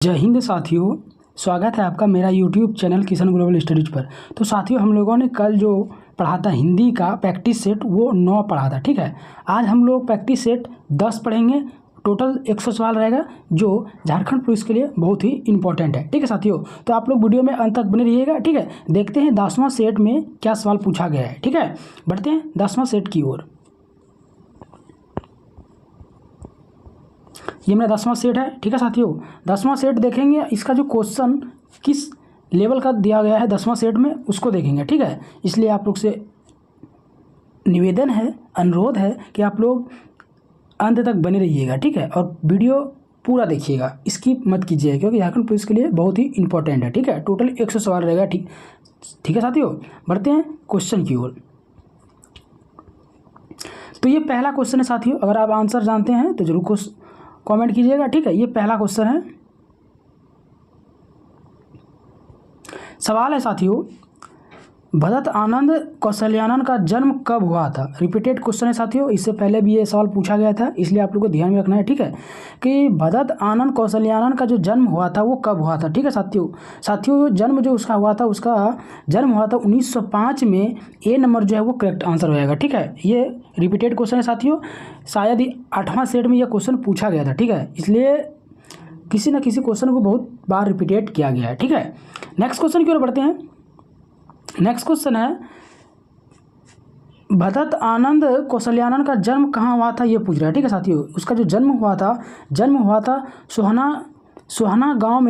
जय हिंद साथियों, स्वागत है आपका मेरा YouTube channel Kishan global studies पर। तो साथियों, हम लोगों ने कल जो पढ़ा था हिंदी का प्रैक्टिस सेट वो 9 पढ़ा था, ठीक है। आज हम लोग प्रैक्टिस सेट 10 पढ़ेंगे। टोटल 100 सवाल रहेगा जो झारखंड पुलिस के लिए बहुत ही इंपॉर्टेंट है, ठीक है साथियों। तो आप लोग वीडियो में अंत तक बने रहिएगा, ठीक है। देखते हैं 10वां सेट में क्या सवाल पूछा गया है, ठीक है। बढ़ते हैं 10वां सेट की ओर। ये मेरा 10वां सेट है, ठीक है साथियों। 10वां सेट देखेंगे, इसका जो क्वेश्चन किस लेवल का दिया गया है 10वां सेट में उसको देखेंगे, ठीक है। इसलिए आप लोग से निवेदन है, अनुरोध है कि आप लोग अंत तक बने रहिएगा, ठीक है। और वीडियो पूरा देखिएगा, स्किप मत कीजिएगा, क्योंकि झारखंड पुलिस के लिए बहुत ही इंपॉर्टेंट है, ठीक है। टोटल 100 सवाल रहेगा, ठीक है साथियों। बढ़ते हैं क्वेश्चन की ओर। तो ये पहला क्वेश्चन है साथियों। अगर आप आंसर जानते हैं तो जरूर कमेंट कीजिएगा, ठीक है। ये पहला क्वेश्चन है। सवाल है साथियों, भरत आनंद कौशल्यानन का जन्म कब हुआ था। रिपीटेड क्वेश्चन है साथियों, इससे पहले भी ये सवाल पूछा गया था, इसलिए आप लोग को ध्यान में रखना है, ठीक है, कि भरत आनंद कौशल्यानन का जो जन्म हुआ था वो कब हुआ था, ठीक है साथियों। जन्म जो उसका हुआ था, उसका जन्म हुआ था 1905 में। ए नंबर जो है वो करेक्ट आंसर हो जाएगा, ठीक है। ये रिपीटेड क्वेश्चन है साथियों, शायद ही 8वां सेट में यह क्वेश्चन पूछा गया था, ठीक है। इसलिए किसी न किसी क्वेश्चन को बहुत बार रिपीटेड किया गया है, ठीक है। नेक्स्ट क्वेश्चन की ओर बढ़ते हैं। नेक्स्ट क्वेश्चन है, भरत आनंद कौशल्यानन का जन्म कहाँ हुआ था, ये पूछ रहा है, ठीक है साथियों। उसका जो जन्म हुआ था सोहाना ग्राम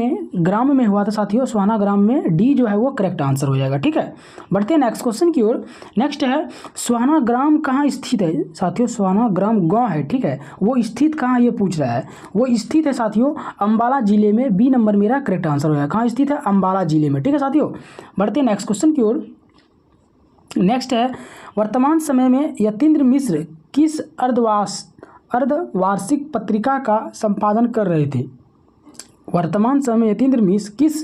में हुआ था साथियों, सोहाना ग्राम में। डी जो है वो करेक्ट आंसर हो जाएगा, ठीक है। बढ़ते हैं नेक्स्ट क्वेश्चन की ओर। नेक्स्ट है, सोहाना ग्राम कहाँ स्थित है साथियों। सोहाना ग्राम गाँव है, ठीक है। वो स्थित कहाँ, ये पूछ रहा है। वो स्थित है साथियों अम्बाला जिले में। बी नंबर मेरा करेक्ट आंसर हो जाएगा। कहाँ स्थित है, अम्बाला जिले में, ठीक है साथियों। बढ़ते हैं नेक्स्ट क्वेश्चन की ओर। नेक्स्ट है, वर्तमान समय में यतीन्द्र मिश्र किस अर्धवार्षिक पत्रिका का संपादन कर रहे थे। वर्तमान समय में यतीन्द्र मिश्र किस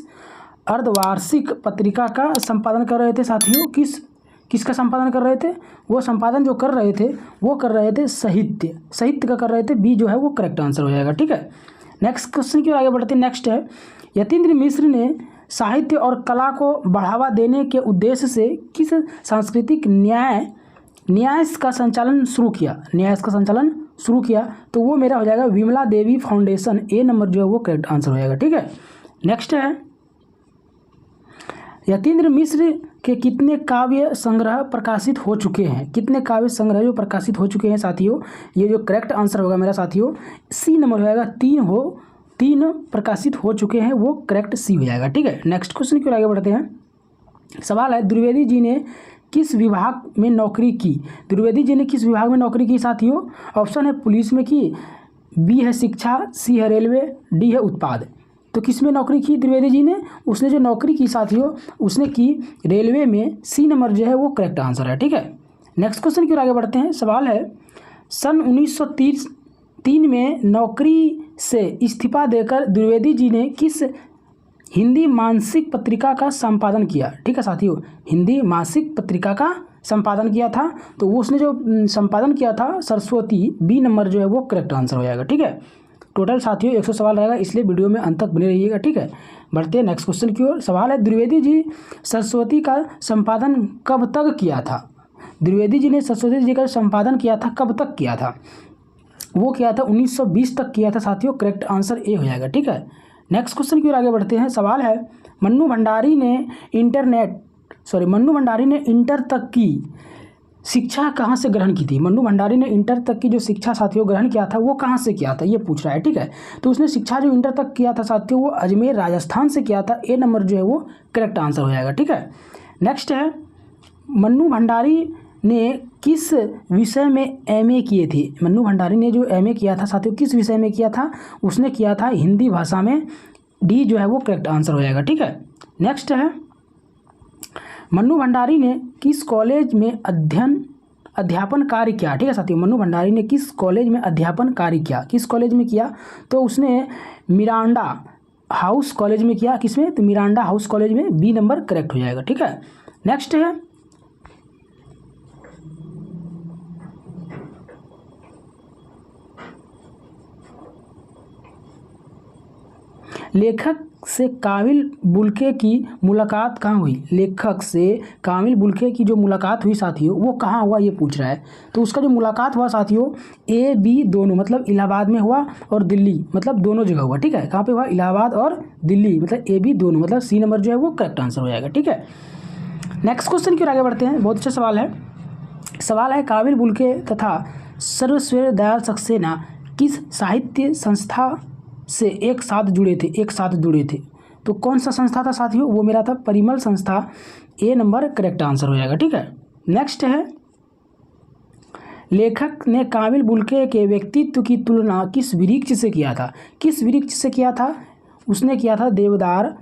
अर्धवार्षिक पत्रिका का संपादन कर रहे थे साथियों। किसका संपादन कर रहे थे। वो संपादन जो कर रहे थे वो कर रहे थे साहित्य का कर रहे थे। बी जो है वो करेक्ट आंसर हो जाएगा, ठीक है। नेक्स्ट क्वेश्चन की ओर आगे बढ़ते हैं। नेक्स्ट है, यतीन्द्र मिश्र ने साहित्य और कला को बढ़ावा देने के उद्देश्य से किस सांस्कृतिक न्यास का संचालन शुरू किया। तो वो मेरा हो जाएगा विमला देवी फाउंडेशन। ए नंबर जो है वो करेक्ट आंसर हो जाएगा, ठीक है। नेक्स्ट है, यतीन्द्र मिश्र के कितने काव्य संग्रह प्रकाशित हो चुके हैं। कितने काव्य संग्रह जो प्रकाशित हो चुके हैं साथियों, ये जो करेक्ट आंसर होगा मेरा साथियों सी नंबर हो जाएगा। 3 प्रकाशित हो चुके हैं, वो करेक्ट सी हो जाएगा, ठीक है। नेक्स्ट क्वेश्चन की ओर आगे बढ़ते हैं। सवाल है, द्विवेदी जी ने किस विभाग में नौकरी की। द्विवेदी जी ने किस विभाग में नौकरी की साथियों। ऑप्शन है पुलिस में की, बी है शिक्षा, सी है रेलवे, डी है उत्पाद। तो किस में नौकरी की द्विवेदी जी ने। उसने जो नौकरी की साथियों उसने की रेलवे में। सी नंबर जो है वो करेक्ट आंसर है, ठीक है। नेक्स्ट क्वेश्चन की ओर आगे बढ़ते हैं। सवाल है, सन 1903 में नौकरी से इस्तीफा देकर द्विवेदी जी ने किस हिंदी मासिक पत्रिका का संपादन किया, ठीक है साथियों। हिंदी मासिक पत्रिका का संपादन किया था, तो वो उसने जो संपादन किया था सरस्वती। बी नंबर जो है वो करेक्ट आंसर हो जाएगा, ठीक है। टोटल साथियों 100 सवाल रहेगा, इसलिए वीडियो में अंत तक बने रहिएगा, ठीक है। बढ़ते हैं नेक्स्ट क्वेश्चन की ओर। सवाल है, द्विवेदी जी सरस्वती का संपादन कब तक किया था। द्विवेदी जी ने सरस्वती जी का संपादन किया था, कब तक किया था। वो किया था 1920 तक किया था साथियों। करेक्ट आंसर ए हो जाएगा, ठीक है। नेक्स्ट क्वेश्चन की ओर आगे बढ़ते हैं। सवाल है, मन्नू भंडारी ने इंटर तक की शिक्षा कहाँ से ग्रहण की थी। मन्नू भंडारी ने इंटर तक की जो शिक्षा साथियों ग्रहण किया था वो कहाँ से किया था, ये पूछ रहा है, ठीक है। तो उसने शिक्षा जो इंटर तक किया था साथियों वो अजमेर राजस्थान से किया था। ए नंबर जो है वो करेक्ट आंसर हो जाएगा, ठीक है। नेक्स्ट है, मन्नू भंडारी ने किस विषय में एमए किए थे। मन्नू भंडारी ने जो एमए किया था साथियों किस विषय में किया था। उसने किया था हिंदी भाषा में। डी जो है वो करेक्ट आंसर हो जाएगा, ठीक है। नेक्स्ट है, मन्नू भंडारी ने किस कॉलेज में अध्यापन कार्य किया, ठीक है साथियों। मन्नू भंडारी ने किस कॉलेज में अध्यापन कार्य किया, किस कॉलेज में किया। तो उसने मिरांडा हाउस कॉलेज में किया। किसमें, तो मिरांडा हाउस कॉलेज में। बी नंबर करेक्ट हो जाएगा, ठीक है। नेक्स्ट है, लेखक से कामिल बुल्के की मुलाकात कहाँ हुई? लेखक से कामिल बुल्के की जो मुलाकात हुई साथियों वो कहाँ हुआ ये पूछ रहा है। तो उसका जो मुलाकात हुआ साथियों ए बी दोनों, मतलब इलाहाबाद में हुआ और दिल्ली, मतलब दोनों जगह हुआ। ठीक है, कहाँ पे हुआ? इलाहाबाद और दिल्ली, मतलब ए बी दोनों, मतलब सी नंबर जो है वो करेक्ट आंसर हो जाएगा। ठीक है, नेक्स्ट क्वेश्चन की ओर आगे बढ़ते हैं। बहुत अच्छा सवाल है। सवाल है काबिल बुल्के तथा सर्वश्रेष्ठ दयाल सक्सेना किस साहित्य संस्था से एक साथ जुड़े थे? तो कौन सा संस्था था साथियों? वो मेरा था परिमल संस्था, ए नंबर करेक्ट आंसर हो जाएगा। ठीक है, नेक्स्ट है लेखक ने काबिल बुल्के के व्यक्तित्व की तुलना किस वृक्ष से किया था? किस वृक्ष से किया था? उसने किया था देवदार,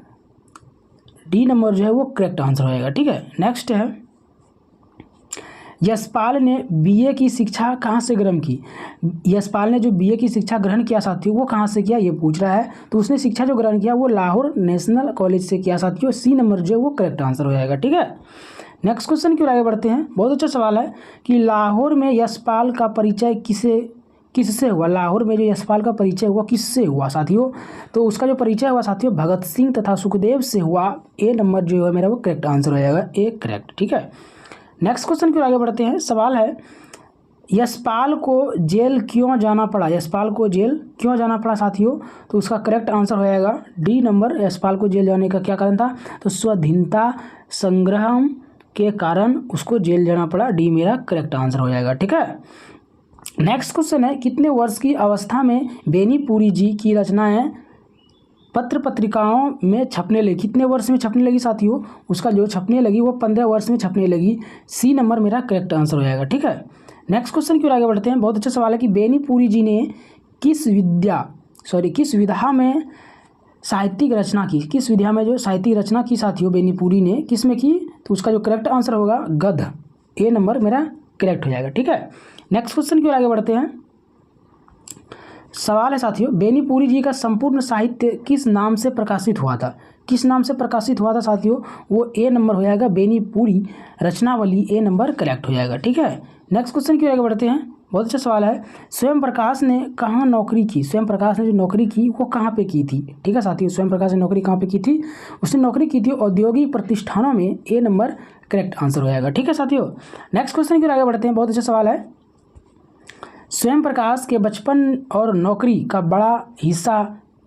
डी नंबर जो है वो करेक्ट आंसर हो जाएगा। ठीक है, नेक्स्ट है यशपाल ने बीए की शिक्षा कहाँ से ग्रहण की? यशपाल ने जो बीए की शिक्षा ग्रहण किया साथियों वो कहाँ से किया ये पूछ रहा है। तो उसने शिक्षा जो ग्रहण किया वो लाहौर नेशनल कॉलेज से किया साथियों, सी नंबर जो है वो करेक्ट आंसर हो जाएगा। ठीक है, नेक्स्ट क्वेश्चन की ओर आगे बढ़ते हैं। बहुत अच्छा सवाल है कि लाहौर में यशपाल का परिचय किससे हुआ? लाहौर में जो यशपाल का परिचय हुआ किससे हुआ साथियों? तो उसका जो परिचय हुआ साथियों भगत सिंह तथा सुखदेव से हुआ, ए नंबर जो है मेरा वो करेक्ट आंसर हो जाएगा, ए करेक्ट। ठीक है, नेक्स्ट क्वेश्चन की ओर आगे बढ़ते हैं। सवाल है यशपाल को जेल क्यों जाना पड़ा? यशपाल को जेल क्यों जाना पड़ा साथियों? तो उसका करेक्ट आंसर हो जाएगा डी नंबर। यशपाल को जेल जाने का क्या कारण था? तो स्वाधीनता संग्राम के कारण उसको जेल जाना पड़ा, डी मेरा करेक्ट आंसर हो जाएगा। ठीक है, नेक्स्ट क्वेश्चन है कितने वर्ष की अवस्था में बेनीपुरी जी की रचनाएं पत्र पत्रिकाओं में छपने लगी? कितने वर्ष में छपने लगी साथियों? उसका जो छपने लगी वो 15 वर्ष में छपने लगी, सी नंबर मेरा करेक्ट आंसर हो जाएगा। ठीक है, नेक्स्ट क्वेश्चन की ओर आगे बढ़ते हैं। बहुत अच्छा सवाल है कि बेनीपुरी जी ने किस विधा में साहित्यिक रचना की? किस विधा में जो साहित्यिक रचना की साथियों बेनीपुरी ने किस में की? तो उसका जो करेक्ट आंसर होगा गद्य, ए नंबर मेरा करेक्ट हो जाएगा। ठीक है, नेक्स्ट क्वेश्चन की ओर आगे बढ़ते हैं। सवाल है साथियों बेनीपुरी जी का संपूर्ण साहित्य किस नाम से प्रकाशित हुआ था? किस नाम से प्रकाशित हुआ था साथियों? वो ए नंबर हो जाएगा बेनीपुरी रचनावली, ए नंबर करेक्ट हो जाएगा। ठीक है, नेक्स्ट क्वेश्चन की ओर आगे बढ़ते हैं। बहुत अच्छा सवाल है स्वयं प्रकाश ने कहाँ नौकरी की? स्वयं प्रकाश ने जो नौकरी की वो कहाँ पे की थी? ठीक है साथियों, स्वयं प्रकाश ने नौकरी कहाँ पे की थी? उसने नौकरी की थी औद्योगिक प्रतिष्ठानों में, ए नंबर करेक्ट आंसर हो जाएगा। ठीक है साथियों, नेक्स्ट क्वेश्चन की ओर आगे बढ़ते हैं। बहुत अच्छा सवाल है स्वयं प्रकाश के बचपन और नौकरी का बड़ा हिस्सा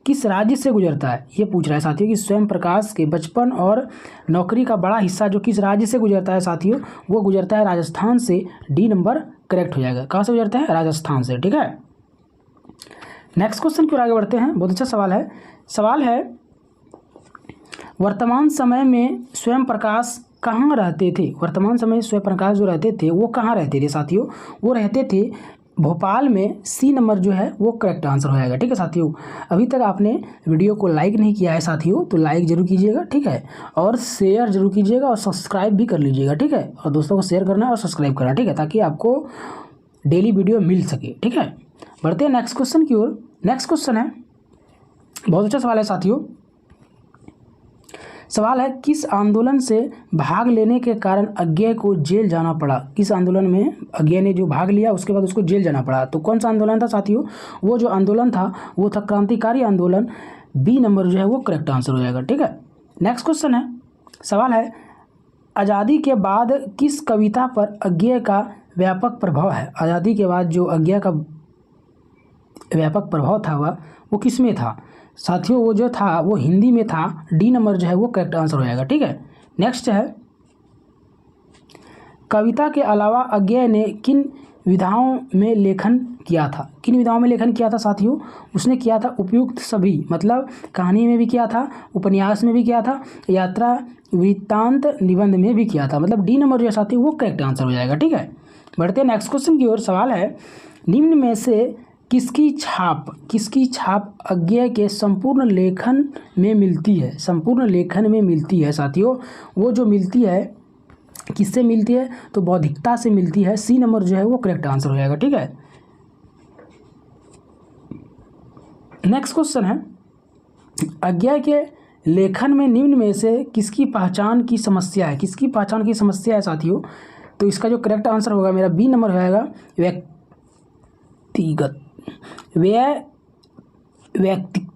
किस राज्य से गुजरता है? ये पूछ रहा है साथियों कि स्वयं प्रकाश के बचपन और नौकरी का बड़ा हिस्सा जो किस राज्य से गुजरता है साथियों? वो गुजरता है राजस्थान से, डी नंबर करेक्ट हो जाएगा। कहाँ से गुजरता है? राजस्थान से। ठीक है, नेक्स्ट क्वेश्चन की ओर आगे बढ़ते हैं। बहुत अच्छा सवाल है वर्तमान समय में स्वयं प्रकाश कहाँ रहते थे? वर्तमान समय स्वयं प्रकाश जो रहते थे वो कहाँ रहते थे साथियों? वो रहते थे भोपाल में, सी नंबर जो है वो करेक्ट आंसर हो जाएगा। ठीक है साथियों, अभी तक आपने वीडियो को लाइक नहीं किया है साथियों तो लाइक जरूर कीजिएगा। ठीक है, और शेयर जरूर कीजिएगा और सब्सक्राइब भी कर लीजिएगा। ठीक है, और दोस्तों को शेयर करना और सब्सक्राइब करना। ठीक है, ताकि आपको डेली वीडियो मिल सके। ठीक है, बढ़ते हैं नेक्स्ट क्वेश्चन की ओर। नेक्स्ट क्वेश्चन है बहुत अच्छा सवाल है साथियों। सवाल है किस आंदोलन से भाग लेने के कारण अज्ञेय को जेल जाना पड़ा? किस आंदोलन में अज्ञेय ने जो भाग लिया उसके बाद उसको जेल जाना पड़ा? तो कौन सा आंदोलन था साथियों? वो जो आंदोलन था वो था क्रांतिकारी आंदोलन, बी नंबर जो है वो करेक्ट आंसर हो जाएगा। ठीक है, नेक्स्ट क्वेश्चन है सवाल है आज़ादी के बाद किस कविता पर अज्ञेय का व्यापक प्रभाव है? आज़ादी के बाद जो अज्ञेय का व्यापक प्रभाव था वो किस में था साथियों? वो जो था वो हिंदी में था, डी नंबर जो है वो करेक्ट आंसर हो जाएगा। ठीक है, नेक्स्ट है कविता के अलावा अज्ञेय ने किन विधाओं में लेखन किया था? किन विधाओं में लेखन किया था साथियों? उसने किया था उपयुक्त सभी, मतलब कहानी में भी किया था, उपन्यास में भी किया था, यात्रा वृत्तांत निबंध में भी किया था, मतलब डी नंबर जो है साथियों वो करेक्ट आंसर हो जाएगा। ठीक है, बढ़ते हैं नेक्स्ट क्वेश्चन की ओर। सवाल है निम्न में से किसकी छाप अज्ञेय के संपूर्ण लेखन में मिलती है? संपूर्ण लेखन में मिलती है साथियों, वो जो मिलती है किससे मिलती है? तो बौद्धिकता से मिलती है, सी नंबर जो है वो करेक्ट आंसर हो जाएगा। ठीक है, नेक्स्ट क्वेश्चन है अज्ञेय के लेखन में निम्न में से किसकी पहचान की समस्या है? किसकी पहचान की समस्या है साथियों? तो इसका जो करेक्ट आंसर होगा मेरा बी नंबर हो जाएगा व्यक्तिगत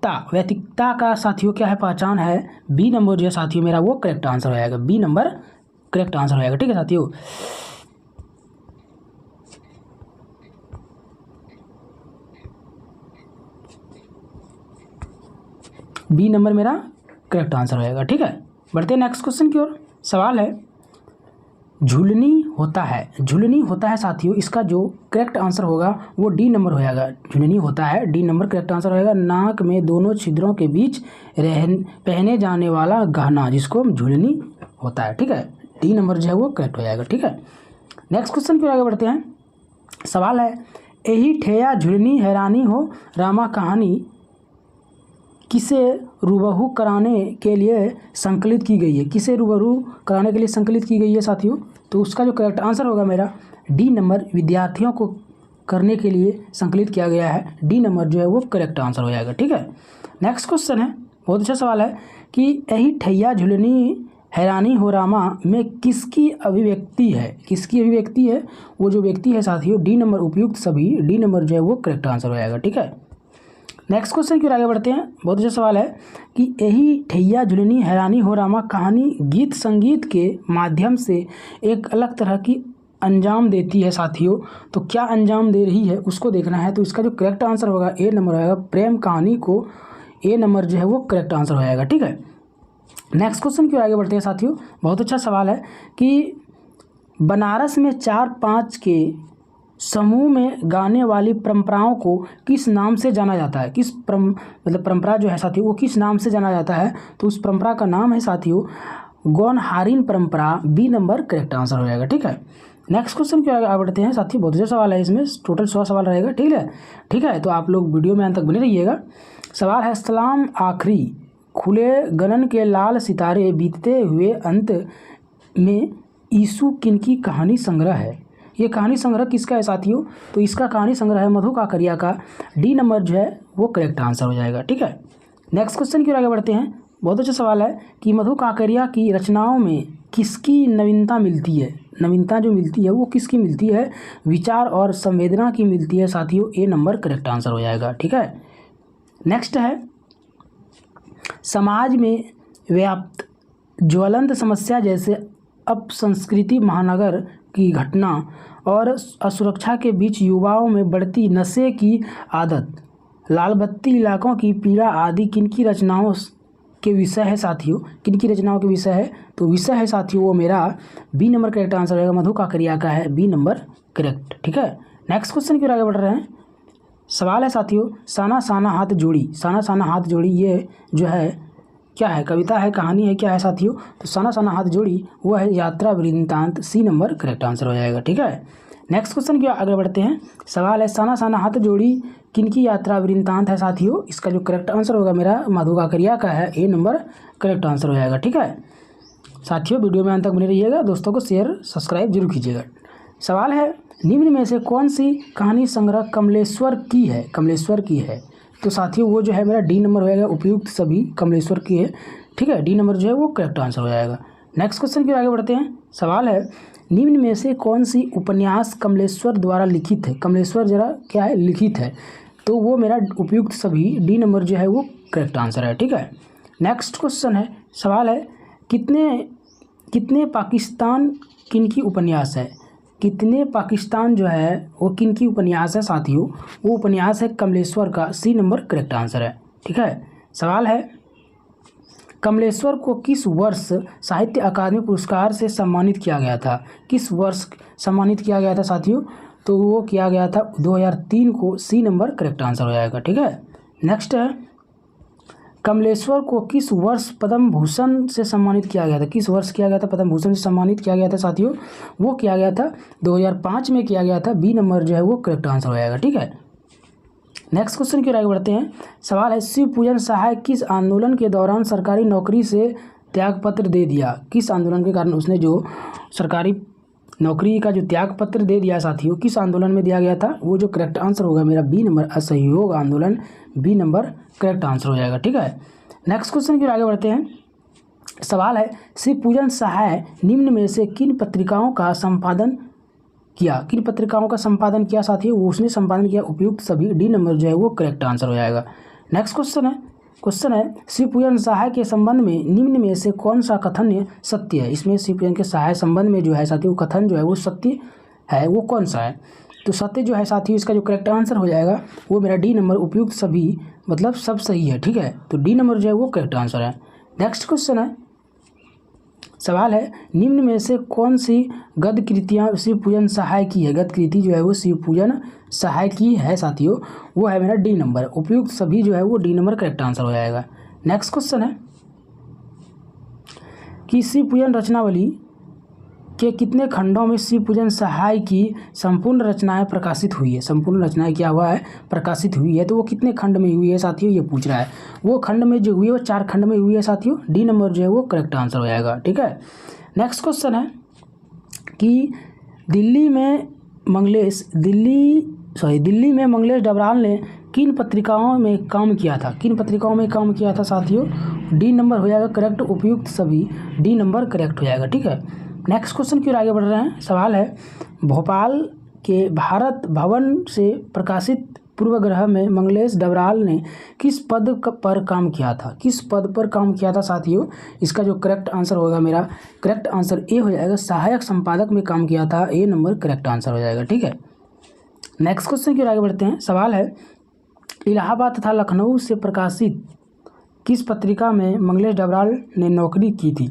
वैयक्तिकता का साथियों क्या है, पहचान है। बी नंबर जो है साथियों मेरा वो करेक्ट आंसर हो जाएगा, बी नंबर करेक्ट आंसर हो जाएगा। ठीक है साथियों, बी नंबर मेरा करेक्ट आंसर हो जाएगा। ठीक है, बढ़ते हैं नेक्स्ट क्वेश्चन की ओर। सवाल है झुलनी होता है, झुलनी होता है साथियों, इसका जो करेक्ट आंसर होगा वो डी नंबर हो जाएगा। झुलनी होता है, डी नंबर करेक्ट आंसर होएगा। नाक में दोनों छिद्रों के बीच पहने जाने वाला गहना जिसको झुलनी होता है। ठीक है, डी नंबर जो है वो करेक्ट हो जाएगा। ठीक है, नेक्स्ट क्वेश्चन की ओर आगे बढ़ते हैं। सवाल है यही ठेया झुलनी हैरानी हो रामा कहानी किसे रूबरू कराने के लिए संकलित की गई है, किसे रूबरू कराने के लिए संकलित की गई है साथियों, तो उसका जो करेक्ट आंसर होगा मेरा डी नंबर विद्यार्थियों को करने के लिए संकलित किया गया है। डी नंबर जो है वो करेक्ट आंसर हो जाएगा। ठीक है, नेक्स्ट क्वेश्चन है, बहुत अच्छा सवाल है कि यही ठैया झुलनी हैरानी हो रामा में किसकी अभिव्यक्ति है, किसकी अभिव्यक्ति है, वो जो व्यक्ति है साथियों डी नंबर उपयुक्त सभी, डी नंबर जो है वो करेक्ट आंसर हो जाएगा। ठीक है, नेक्स्ट क्वेश्चन की ओर आगे बढ़ते हैं। बहुत अच्छा सवाल है कि यही ठैया झुलनी हैरानी हो रामा कहानी गीत संगीत के माध्यम से एक अलग तरह की अंजाम देती है साथियों, तो क्या अंजाम दे रही है उसको देखना है। तो इसका जो करेक्ट आंसर होगा ए नंबर होगा, प्रेम कहानी को ए नंबर जो है वो करेक्ट आंसर हो जाएगा। ठीक है, नेक्स्ट क्वेश्चन की ओर आगे बढ़ते हैं साथियों। बहुत अच्छा सवाल है कि बनारस में 4-5 के समूह में गाने वाली परंपराओं को किस नाम से जाना जाता है, किस मतलब परंपरा जो है साथियों वो किस नाम से जाना जाता है, तो उस परंपरा का नाम है साथियों गौनहारीन परंपरा, बी नंबर करेक्ट आंसर हो जाएगा। ठीक है, नेक्स्ट क्वेश्चन की आगे बढ़ते हैं साथियों। बहुत अच्छा सवाल है, इसमें टोटल 100 सवाल रहेगा। ठीक है, तो आप लोग वीडियो में अंत तक बने रहिएगा। सवाल है सलाम आखिरी खुले गगन के लाल सितारे बीतते हुए अंत में यीशु किनकी कहानी संग्रह है, ये कहानी संग्रह किसका है साथियों, तो इसका कहानी संग्रह है मधु काकरिया का, डी नंबर जो है वो करेक्ट आंसर हो जाएगा। ठीक है, नेक्स्ट क्वेश्चन की ओर आगे बढ़ते हैं। बहुत अच्छा सवाल है कि मधु काकरिया की रचनाओं में किसकी नवीनता मिलती है, नवीनता जो मिलती है वो किसकी मिलती है, विचार और संवेदना की मिलती है साथियों, ए नंबर करेक्ट आंसर हो जाएगा। ठीक है, नेक्स्ट है समाज में व्याप्त ज्वलंत समस्या जैसे अपसंस्कृति, महानगर की घटना और असुरक्षा के बीच युवाओं में बढ़ती नशे की आदत, लाल बत्ती इलाकों की पीड़ा आदि किनकी रचनाओं के विषय है साथियों, किनकी रचनाओं के विषय है, तो विषय है साथियों वो मेरा बी नंबर करेक्ट आंसर रहेगा, मधु काकरिया का है, बी नंबर करेक्ट। ठीक है, नेक्स्ट क्वेश्चन की ओर आगे बढ़ रहे हैं। सवाल है साथियों साना साना हाथ जोड़ी, साना साना हाथ जोड़ी ये जो है क्या है, कविता है, कहानी है, क्या है साथियों, तो साना साना हाथ जोड़ी वो है यात्रा वृत्तांत, सी नंबर करेक्ट आंसर हो जाएगा। ठीक है, नेक्स्ट क्वेश्चन की आगे बढ़ते हैं। सवाल है साना साना हाथ जोड़ी किनकी यात्रा वृत्तांत है साथियों, इसका जो करेक्ट आंसर होगा मेरा मधु काकरिया का है, ए नंबर करेक्ट आंसर हो जाएगा। ठीक है साथियों, वीडियो में अंत तक बने रहिएगा, दोस्तों को शेयर सब्सक्राइब जरूर कीजिएगा। सवाल है निम्न में से कौन सी कहानी संग्रह कमलेश्वर की है, कमलेश्वर की है, तो साथियों वो जो है मेरा डी नंबर हो जाएगा, उपयुक्त सभी कमलेश्वर की है। ठीक है, डी नंबर जो है वो करेक्ट आंसर हो जाएगा। नेक्स्ट क्वेश्चन की आगे बढ़ते हैं। सवाल है निम्न में से कौन सी उपन्यास कमलेश्वर द्वारा लिखित है, कमलेश्वर जरा क्या है लिखित है, तो वो मेरा उपयुक्त सभी, डी नंबर जो है वो करेक्ट आंसर है। ठीक है, नेक्स्ट क्वेश्चन है, सवाल है कितने पाकिस्तान किनकी उपन्यास है, कितने पाकिस्तान जो है वो किनकी उपन्यास है साथियों, वो उपन्यास है कमलेश्वर का, सी नंबर करेक्ट आंसर है। ठीक है, सवाल है कमलेश्वर को किस वर्ष साहित्य अकादमी पुरस्कार से सम्मानित किया गया था, किस वर्ष सम्मानित किया गया था साथियों, तो वो किया गया था 2003 को, सी नंबर करेक्ट आंसर हो जाएगा। ठीक है, नेक्स्ट है कमलेश्वर को किस वर्ष पद्म भूषण से सम्मानित किया गया था, किस वर्ष किया गया था पद्म भूषण से सम्मानित किया गया था साथियों, वो किया गया था 2005 में किया गया था, बी नंबर जो है वो करेक्ट आंसर हो जाएगा। ठीक है, नेक्स्ट क्वेश्चन की ओर आगे बढ़ते हैं। सवाल है शिव पूजन सहाय किस आंदोलन के दौरान सरकारी नौकरी से त्यागपत्र दे दिया, किस आंदोलन के कारण उसने जो सरकारी नौकरी का जो त्यागपत्र दे दिया साथियों, किस आंदोलन में दिया गया था, वो जो करेक्ट आंसर होगा मेरा बी नंबर असहयोग आंदोलन, बी नंबर करेक्ट आंसर हो जाएगा। ठीक है, नेक्स्ट क्वेश्चन की ओर आगे बढ़ते हैं। सवाल है शिव पूजन सहाय निम्न में से किन पत्रिकाओं का संपादन किया, किन पत्रिकाओं का संपादन किया साथियों, वो उसने संपादन किया उपयुक्त सभी, डी नंबर जो है वो करेक्ट आंसर हो जाएगा। नेक्स्ट क्वेश्चन है क्वेश्चन है शिवपूजन सहाय के संबंध में निम्न में से कौन सा कथन सत्य है। इसमें शिवपूजन के सहाय संबंध में जो है साथियों कथन जो है वो सत्य है, वो कौन सा है। तो सत्य जो है साथियों इसका जो करेक्ट आंसर हो जाएगा वो मेरा डी नंबर, उपयुक्त सभी मतलब सब सही है। ठीक है, तो डी नंबर जो है वो करेक्ट आंसर है। नेक्स्ट क्वेश्चन है, सवाल है निम्न में से कौन सी गद्य कृतियाँ शिवपूजन सहाय की है। गद्य कृति जो है वो शिवपूजन सहाय की है साथियों, वो है मेरा डी नंबर, उपयुक्त सभी जो है वो डी नंबर करेक्ट आंसर हो जाएगा। नेक्स्ट क्वेश्चन है कि शिवपूजन रचनावली के कितने खंडों में शिवपूजन सहाय की संपूर्ण रचनाएं प्रकाशित हुई है। संपूर्ण रचनाएं क्या हुआ है, प्रकाशित हुई है, तो वो कितने खंड में हुई है साथियों, ये पूछ रहा है। वो खंड में जो हुई है वो 4 खंड में हुई है साथियों, डी नंबर जो है वो करेक्ट आंसर हो जाएगा। ठीक है, नेक्स्ट क्वेश्चन है कि दिल्ली में मंगलेश डबराल ने किन पत्रिकाओं में काम किया था। किन पत्रिकाओं में काम किया था साथियों, डी नंबर हो जाएगा करेक्ट, उपयुक्त सभी डी नंबर करेक्ट हो जाएगा। ठीक है, नेक्स्ट क्वेश्चन की ओर आगे बढ़ रहे हैं। सवाल है भोपाल के भारत भवन से प्रकाशित पूर्वग्रह में मंगलेश डबराल ने किस पद पर काम किया था। किस पद पर काम किया था साथियों, इसका जो करेक्ट आंसर होगा मेरा करेक्ट आंसर ए हो जाएगा, सहायक संपादक में काम किया था, ए नंबर करेक्ट आंसर हो जाएगा। ठीक है, नेक्स्ट क्वेश्चन की ओर आगे बढ़ते हैं। सवाल है इलाहाबाद तथा लखनऊ से प्रकाशित किस पत्रिका में मंगलेश डबराल ने नौकरी की थी।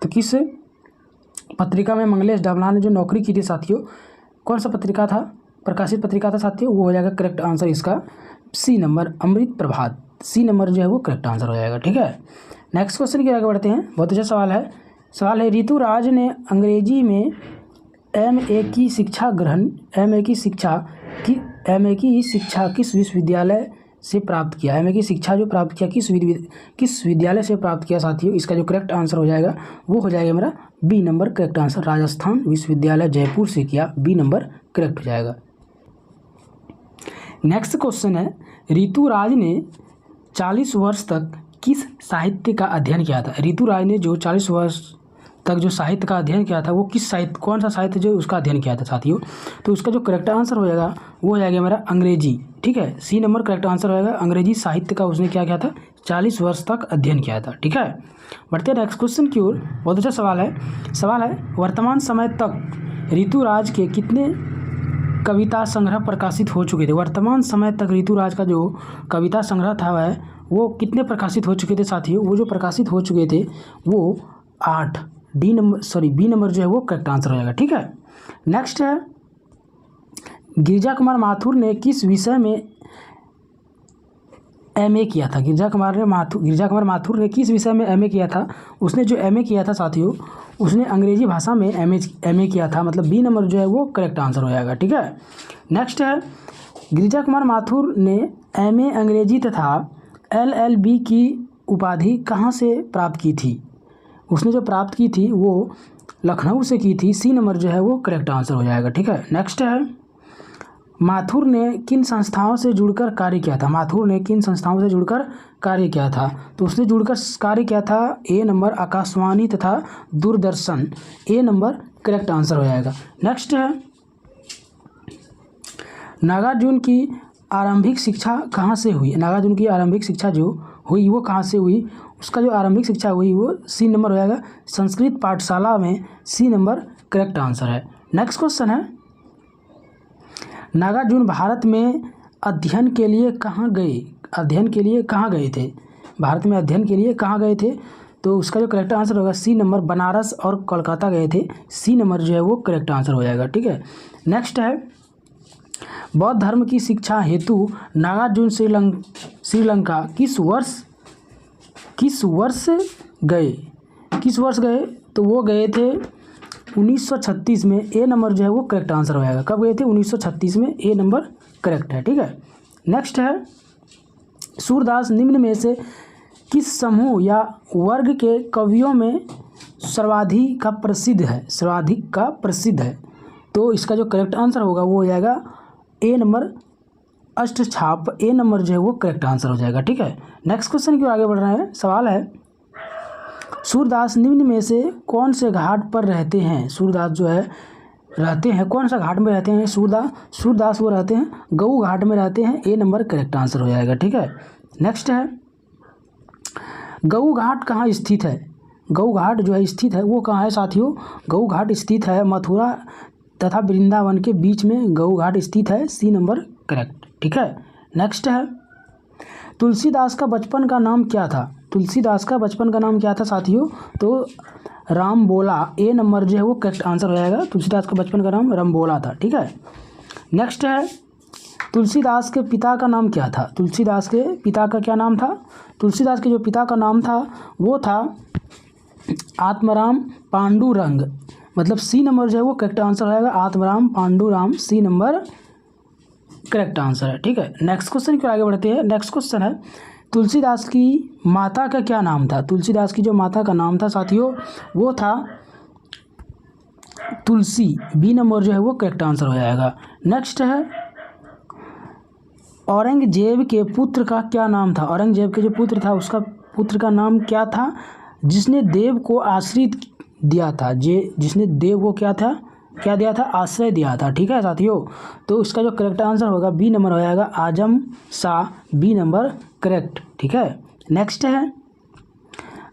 तो किस पत्रिका में मंगलेश डबराल ने जो नौकरी की थी साथियों, कौन सा पत्रिका था, प्रकाशित पत्रिका था साथियों, वो हो जाएगा करेक्ट आंसर इसका सी नंबर, अमृत प्रभात, सी नंबर जो है वो करेक्ट आंसर हो जाएगा। ठीक है, नेक्स्ट क्वेश्चन की आगे बढ़ते हैं। बहुत अच्छा सवाल है। सवाल है ऋतुराज ने अंग्रेजी में एमए की शिक्षा किस विश्वविद्यालय से प्राप्त किया। एमए की शिक्षा जो प्राप्त किया किस विद्यालय से प्राप्त किया साथियों, इसका जो करेक्ट आंसर हो जाएगा वो हो जाएगा मेरा B number correct answer, Rajasthan विश्वविद्यालय जयपुर से किया, बी नंबर करेक्ट हो जाएगा। नेक्स्ट क्वेश्चन है ऋतुराज ने 40 वर्ष तक किस साहित्य का अध्ययन किया था। ऋतुराज ने जो 40 वर्ष तक जो साहित्य का अध्ययन किया था वो किस साहित्य, कौन सा साहित्य जो उसका अध्ययन किया था साथियों, तो उसका जो करेक्ट आंसर हो जाएगा वो हो जाएगा मेरा अंग्रेजी। ठीक है, सी नंबर करेक्ट आंसर होगा, अंग्रेजी साहित्य का उसने क्या किया था, 40 वर्ष तक अध्ययन किया था। ठीक है, बढ़ते हैं नेक्स्ट क्वेश्चन की ओर। बहुत अच्छा सवाल है वर्तमान समय तक ऋतुराज के कितने कविता संग्रह प्रकाशित हो चुके थे। वर्तमान समय तक ऋतुराज का जो कविता संग्रह था वह वो कितने प्रकाशित हो चुके थे साथियों, वो जो प्रकाशित हो चुके थे वो 8, बी नंबर जो है वो करेक्ट आंसर हो जाएगा। ठीक है, नेक्स्ट है गिरिजा कुमार माथुर ने किस विषय में एमए किया था। गिरिजा कुमार माथुर ने किस विषय में एमए किया था। उसने जो एमए किया था साथियों उसने अंग्रेजी भाषा में एमए किया था, मतलब बी नंबर जो है वो करेक्ट आंसर हो जाएगा। ठीक है, नेक्स्ट है गिरिजा कुमार माथुर ने एमए अंग्रेजी तथा एलएलबी की उपाधि कहाँ से प्राप्त की थी। उसने जो प्राप्त की थी वो लखनऊ से की थी, सी नंबर जो है वो करेक्ट आंसर हो जाएगा। ठीक है, नेक्स्ट है माथुर ने किन संस्थाओं से जुड़कर कार्य किया था। माथुर ने किन संस्थाओं से जुड़कर कार्य किया था, तो उसने जुड़कर कार्य किया था, ए नंबर आकाशवाणी तथा दूरदर्शन, ए नंबर करेक्ट आंसर हो जाएगा। नेक्स्ट है नागार्जुन की आरंभिक शिक्षा कहाँ से हुई। नागार्जुन की आरंभिक शिक्षा जो हुई वो कहाँ से हुई, उसका जो आरंभिक शिक्षा हुई वो सी नंबर हो जाएगा, संस्कृत पाठशाला में, सी नंबर करेक्ट आंसर है। नेक्स्ट क्वेश्चन है नागार्जुन भारत में अध्ययन के लिए कहाँ गए थे। भारत में अध्ययन के लिए कहाँ गए थे, तो उसका जो करेक्ट आंसर होगा सी नंबर, बनारस और कोलकाता गए थे, सी नंबर जो है वो करेक्ट आंसर हो जाएगा। ठीक है, नेक्स्ट है बौद्ध धर्म की शिक्षा हेतु नागार्जुन श्रीलंका किस वर्ष गए, तो वो गए थे 1936 में, ए नंबर जो है वो करेक्ट आंसर हो जाएगा। कब गए थे, 1936 में, ए नंबर करेक्ट है। ठीक है, नेक्स्ट है सूरदास निम्न में से किस समूह या वर्ग के कवियों में सर्वाधिक का प्रसिद्ध है, तो इसका जो करेक्ट आंसर होगा वो हो जाएगा ए नंबर अष्टछाप, ए नंबर जो है वो करेक्ट आंसर हो जाएगा। ठीक है, नेक्स्ट क्वेश्चन की ओर आगे बढ़ रहे हैं। सवाल है सूरदास निम्न में से कौन से घाट पर रहते हैं। सूरदास जो है रहते हैं कौन सा घाट में रहते हैं, सूरदास वो रहते हैं गऊ घाट में रहते हैं, ए नंबर करेक्ट आंसर हो जाएगा। ठीक है, नेक्स्ट है गऊ घाट कहाँ स्थित है। गऊ घाट जो है स्थित है वो कहाँ है साथियों, गऊ घाट स्थित है मथुरा तथा वृंदावन के बीच में गऊ घाट स्थित है, सी नंबर करेक्ट। ठीक है, नेक्स्ट है तुलसीदास का बचपन का नाम क्या था। तुलसीदास का बचपन का नाम क्या था साथियों, तो राम बोला, ए नंबर जो है वो करेक्ट आंसर हो जाएगा। तुलसीदास का बचपन का नाम राम बोला था। ठीक है, नेक्स्ट है तुलसीदास के पिता का नाम क्या था। तुलसीदास के पिता का क्या नाम था, तुलसीदास के जो पिता का नाम था वो था आत्माराम पांडुरंग, मतलब सी नंबर जो है वो करेक्ट आंसर हो जाएगा, Atmaram Panduram, C number correct answer है। ठीक है, नेक्स्ट क्वेश्चन की आगे बढ़ते हैं। नेक्स्ट क्वेश्चन है तुलसीदास की माता का क्या नाम था। तुलसीदास की जो माता का नाम था साथियों वो था तुलसी, बी नंबर जो है वो करेक्ट आंसर हो जाएगा। नेक्स्ट है औरंगजेब के पुत्र का क्या नाम था। औरंगजेब के जो पुत्र था उसका पुत्र का नाम क्या था, जिसने देव को आश्रित दिया था, जिसने देव को क्या था, क्या दिया था, आश्रय दिया था। ठीक है साथियों, तो इसका जो करेक्ट आंसर होगा बी नंबर हो जाएगा, आजम शाह, बी नंबर करेक्ट। ठीक है, नेक्स्ट है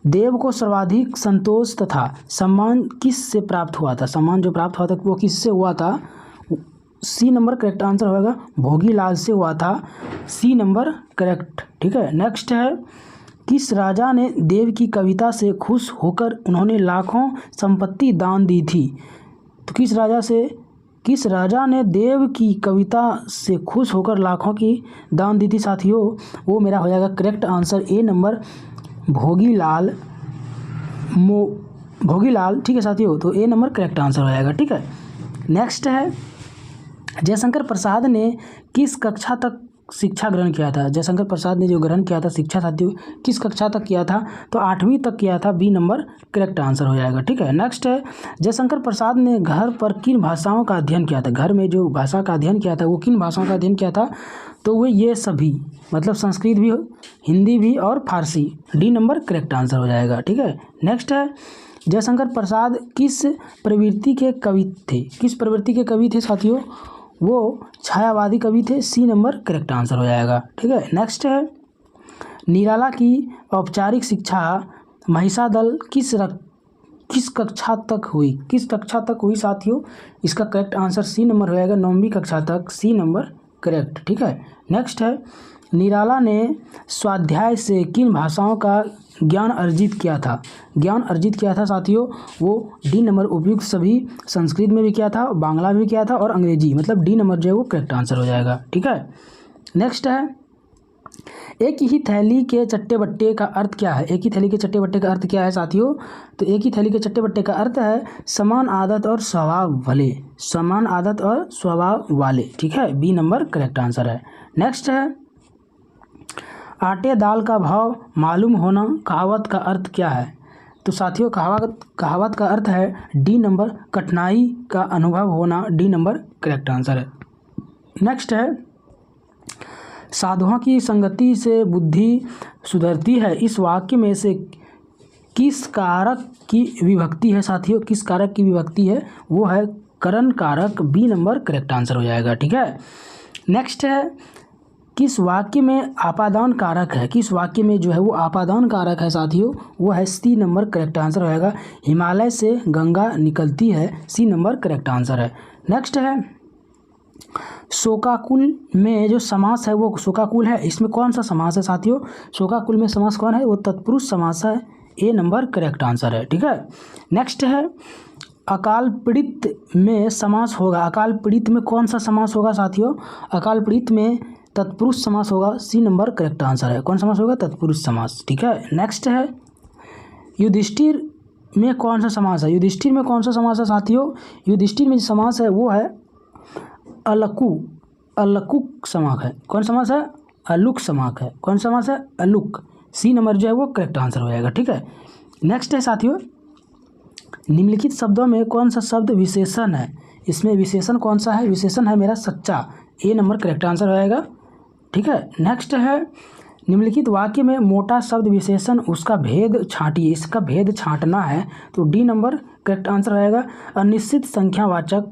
देव को सर्वाधिक संतोष तथा सम्मान किस से प्राप्त हुआ था। सम्मान जो प्राप्त हुआ था वो किससे हुआ था, सी नंबर करेक्ट आंसर होगा, भोगीलाल से हुआ था, सी नंबर करेक्ट। ठीक है, नेक्स्ट है किस राजा ने देव की कविता से खुश होकर उन्होंने लाखों संपत्ति दान दी थी। तो किस राजा ने देव की कविता से खुश होकर लाखों की दान दी थी साथियों, वो मेरा हो जाएगा करेक्ट आंसर, ए नंबर भोगीलाल। ठीक है साथियों, तो ए नंबर करेक्ट आंसर हो जाएगा। ठीक है, नेक्स्ट है जयशंकर प्रसाद ने किस कक्षा तक शिक्षा ग्रहण किया था। जयशंकर प्रसाद ने जो ग्रहण किया था शिक्षा साथियों किस कक्षा तक किया था, तो 8वीं तक किया था, बी नंबर करेक्ट आंसर हो जाएगा। ठीक है, नेक्स्ट है जयशंकर प्रसाद ने घर पर किन भाषाओं का अध्ययन किया था। घर में जो भाषा का अध्ययन किया था वो किन भाषाओं का अध्ययन किया था, तो वो ये सभी, मतलब संस्कृत भी, हिंदी भी और फारसी, डी नंबर करेक्ट आंसर हो जाएगा। ठीक है, नेक्स्ट है जयशंकर प्रसाद किस प्रवृत्ति के कवि थे। किस प्रवृत्ति के कवि थे साथियों, वो छायावादी कवि थे, सी नंबर करेक्ट आंसर हो जाएगा। ठीक है, नेक्स्ट है निराला की औपचारिक शिक्षा महिषादल किस कक्षा तक हुई साथियों, इसका करेक्ट आंसर सी नंबर हो जाएगा, 9वीं कक्षा तक, सी नंबर करेक्ट। ठीक है, नेक्स्ट है निराला ने स्वाध्याय से किन भाषाओं का ज्ञान अर्जित किया था साथियों, वो डी नंबर उपयुक्त सभी, संस्कृत में भी किया था, बांग्ला में भी किया था और अंग्रेजी, मतलब डी नंबर जो है वो करेक्ट आंसर हो जाएगा। ठीक है, नेक्स्ट है एक ही थैली के चट्टे बट्टे का अर्थ क्या है। एक ही थैली के चट्टे बट्टे का अर्थ क्या है साथियों, तो एक ही थैली के चट्टे बट्टे का अर्थ है समान आदत और स्वभाव वाले। ठीक है, बी नंबर करेक्ट आंसर है। नेक्स्ट है आटे दाल का भाव मालूम होना कहावत का अर्थ क्या है। तो साथियों कहावत का अर्थ है डी नंबर कठिनाई का अनुभव होना, डी नंबर करेक्ट आंसर है। नेक्स्ट है साधुओं की संगति से बुद्धि सुधरती है, इस वाक्य में से किस कारक की विभक्ति है साथियों, किस कारक की विभक्ति है, वो है करण कारक, बी नंबर करेक्ट आंसर हो जाएगा। ठीक है, नेक्स्ट है किस वाक्य में आपादान कारक है। किस वाक्य में जो है वो आपादान कारक है साथियों, वो है सी नंबर करेक्ट आंसर हो जाएगा, हिमालय से गंगा निकलती है, सी नंबर करेक्ट आंसर है। नेक्स्ट है शोकाकुल में जो समास है वो शोकाकुल है, इसमें कौन सा समास है साथियों, शोकाकुल में समास कौन है, वो तत्पुरुष समास है, ए नंबर करेक्ट आंसर है। ठीक है, नेक्स्ट है अकाल पीड़ित में समास होगा। अकाल पीड़ित में कौन सा समास होगा साथियों, अकाल पीड़ित में तत्पुरुष समास होगा, सी नंबर करेक्ट आंसर है। कौन समास होगा, तत्पुरुष समास। ठीक है, नेक्स्ट है युधिष्ठिर में कौन सा समास है। युधिष्ठिर में कौन सा समास है साथियों, युधिष्ठिर में जो समास है वो है अलकुक समास है। कौन समास है, अलुक समास है। कौन समास है, अलुक, सी नंबर जो है वो करेक्ट आंसर हो जाएगा। ठीक है, नेक्स्ट है साथियों निम्नलिखित शब्दों में कौन सा शब्द विशेषण है। इसमें विशेषण कौन सा है, विशेषण है मेरा सच्चा, ए नंबर करेक्ट आंसर हो जाएगा। ठीक है, नेक्स्ट है निम्नलिखित वाक्य में मोटा शब्द विशेषण उसका भेद छांटिए, इसका भेद छांटना है, तो डी नंबर करेक्ट आंसर रहेगा, अनिश्चित संख्यावाचक।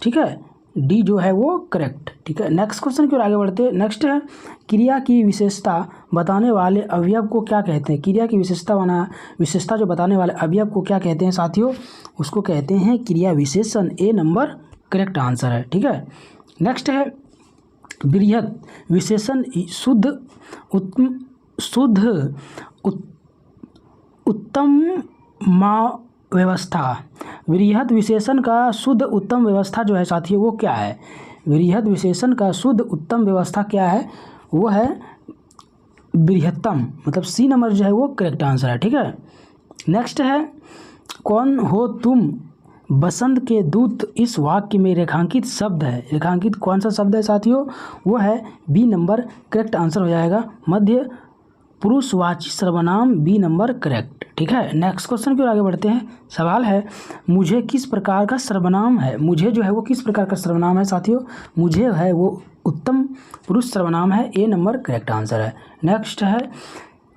ठीक है, डी जो है वो करेक्ट। ठीक है, नेक्स्ट क्वेश्चन की ओर आगे बढ़ते हैं। नेक्स्ट है क्रिया की विशेषता बताने वाले अवयव को क्या कहते हैं। क्रिया की विशेषता जो बताने वाले अवयव को क्या कहते हैं साथियों, उसको कहते हैं क्रिया विशेषण। ए नंबर करेक्ट आंसर है। ठीक है, नेक्स्ट है बृहत विशेषण उत्तम व्यवस्था। बृहत विशेषण का शुद्ध उत्तम व्यवस्था जो है साथियों वो क्या है। बृहत विशेषण का शुद्ध उत्तम व्यवस्था क्या है, वो है बृहत्तम, मतलब सी नंबर जो है वो करेक्ट आंसर है। ठीक है, नेक्स्ट है कौन हो तुम बसंत के दूत इस वाक्य में रेखांकित शब्द है। रेखांकित कौन सा शब्द है साथियों, वो है बी नंबर करेक्ट आंसर हो जाएगा। मध्य पुरुषवाची सर्वनाम, बी नंबर करेक्ट। ठीक है, नेक्स्ट क्वेश्चन की ओर आगे बढ़ते हैं। सवाल है मुझे किस प्रकार का सर्वनाम है। मुझे जो है वो किस प्रकार का सर्वनाम है साथियों, मुझे है वो उत्तम पुरुष सर्वनाम है। ए नंबर करेक्ट आंसर है। नेक्स्ट है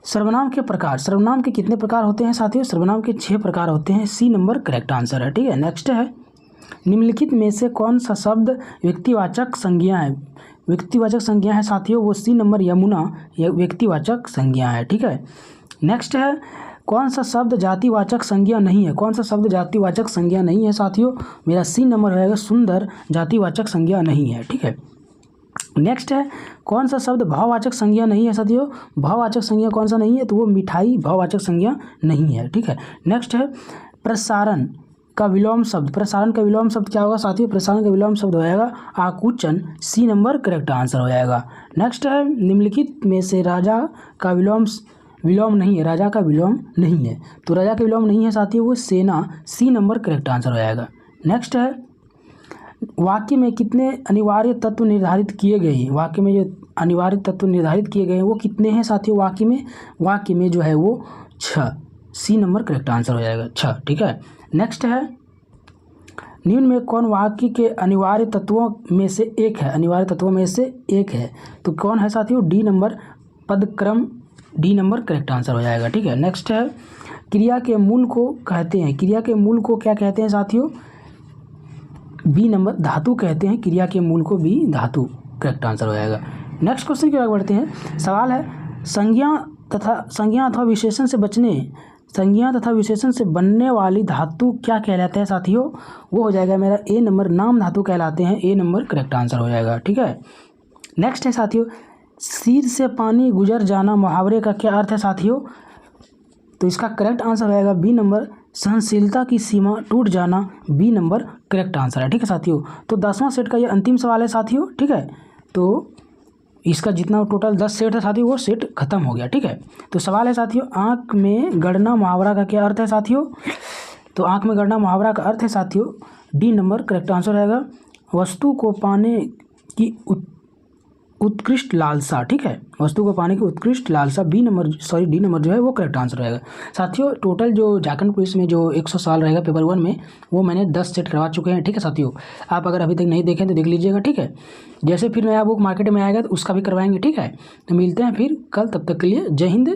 सर्वनाम के प्रकार। सर्वनाम के कितने प्रकार होते हैं साथियों, सर्वनाम के 6 प्रकार होते हैं। सी नंबर करेक्ट आंसर है। ठीक है, नेक्स्ट है निम्नलिखित में से कौन सा शब्द व्यक्तिवाचक संज्ञा है। व्यक्तिवाचक संज्ञा है साथियों वो सी नंबर यमुना, यह व्यक्तिवाचक संज्ञा है। ठीक है, नेक्स्ट है कौन सा शब्द जातिवाचक संज्ञा नहीं है। कौन सा शब्द जातिवाचक संज्ञा नहीं है साथियों, मेरा सी नंबर रहेगा सुंदर, जातिवाचक संज्ञा नहीं है। ठीक है, नेक्स्ट है कौन सा शब्द भाववाचक संज्ञा नहीं है साथियों। भाववाचक संज्ञा कौन सा नहीं है, तो वो मिठाई भाववाचक संज्ञा नहीं है। ठीक है, नेक्स्ट है प्रसारण का विलोम शब्द। प्रसारण का विलोम शब्द क्या होगा साथियों, प्रसारण का विलोम शब्द हो जाएगा आकुचन। सी नंबर करेक्ट आंसर हो जाएगा। नेक्स्ट है निम्नलिखित में से राजा का विलोम नहीं है। राजा का विलोम नहीं है, तो राजा का विलोम नहीं है साथियों वो सेना। सी नंबर करेक्ट आंसर हो जाएगा। नेक्स्ट है वाक्य में कितने अनिवार्य तत्व निर्धारित किए गए हैं। वाक्य में जो अनिवार्य तत्व निर्धारित किए गए हैं वो कितने हैं साथियों वाक्य में जो है वो 6। सी नंबर करेक्ट आंसर हो जाएगा 6। ठीक है, नेक्स्ट है निम्न में कौन वाक्य के अनिवार्य तत्वों में से एक है। अनिवार्य तत्वों में से एक है, तो कौन है साथियों, डी नंबर पदक्रम, डी नंबर करेक्ट आंसर हो जाएगा। ठीक है, नेक्स्ट है क्रिया के मूल को कहते हैं। क्रिया के मूल को क्या कहते हैं साथियों, बी नंबर धातु कहते हैं। क्रिया के मूल को बी धातु करेक्ट आंसर हो जाएगा। नेक्स्ट क्वेश्चन की ओर बढ़ते हैं। सवाल है संज्ञा अथवा विशेषण से बनने वाली धातु क्या कहलाते हैं साथियों, वो हो जाएगा मेरा ए नंबर नाम धातु कहलाते हैं। ए नंबर करेक्ट आंसर हो जाएगा। ठीक है, नेक्स्ट है साथियों सिर से पानी गुजर जाना मुहावरे का क्या अर्थ है साथियों, तो इसका करेक्ट आंसर रहेगा बी नंबर सहनशीलता की सीमा टूट जाना। बी नंबर करेक्ट आंसर है। ठीक है साथियों, तो 10वां सेट का ये अंतिम सवाल है साथियों। ठीक है, तो इसका जितना टोटल 10 सेट है साथियों वो सेट खत्म हो गया। ठीक है, तो सवाल है साथियों आँख में गड़ना मुहावरा का क्या अर्थ है साथियों, तो आँख में गड़ना मुहावरा का अर्थ है साथियों डी नंबर करेक्ट आंसर रहेगा वस्तु को पाने की उत्कृष्ट लालसा। ठीक है, वस्तु को पाने की उत्कृष्ट लालसा। डी नंबर जो है वो करेक्ट आंसर रहेगा। साथियों टोटल जो झारखंड पुलिस में जो 100 सवाल रहेगा पेपर 1 में वो मैंने 10 सेट करवा चुके हैं। ठीक है साथियों, आप अगर अभी तक नहीं देखें तो देख लीजिएगा। ठीक है, जैसे फिर नया बुक मार्केट में आएगा तो उसका भी करवाएंगे। ठीक है, तो मिलते हैं फिर कल, तब तक के लिए जय हिंद।